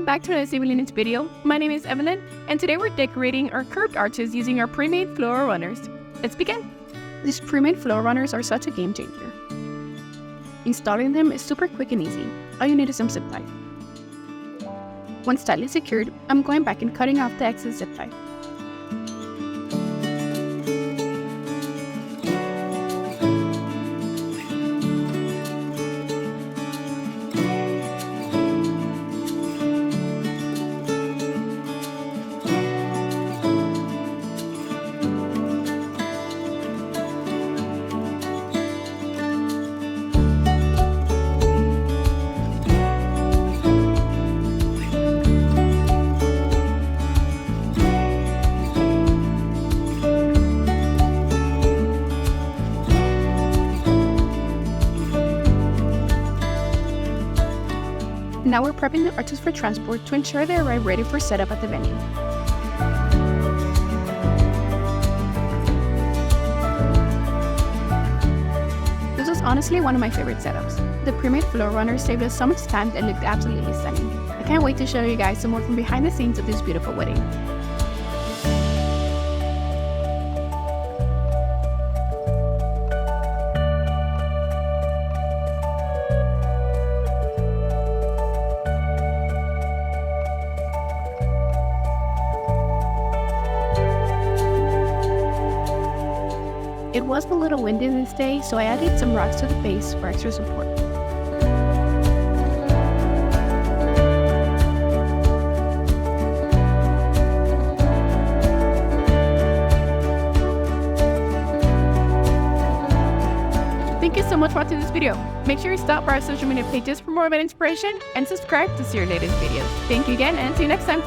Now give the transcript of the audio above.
back to another Civil Units video. My name is Evelyn, and today we're decorating our curved arches using our pre-made floral runners. Let's begin. These pre-made floral runners are such a game changer. Installing them is super quick and easy. All you need is some zip tie. Once style is secured, I'm going back and cutting off the excess zip tie. Now we're prepping the arches for transport to ensure they arrive ready for setup at the venue. This was honestly one of my favorite setups. The pre-made floor runners saved us so much time and looked absolutely stunning. I can't wait to show you guys some more from behind the scenes of this beautiful wedding. It was a little windy this day, so I added some rocks to the base for extra support. Thank you so much for watching this video. Make sure you stop by our social media pages for more event inspiration and subscribe to see our latest videos. Thank you again and see you next time.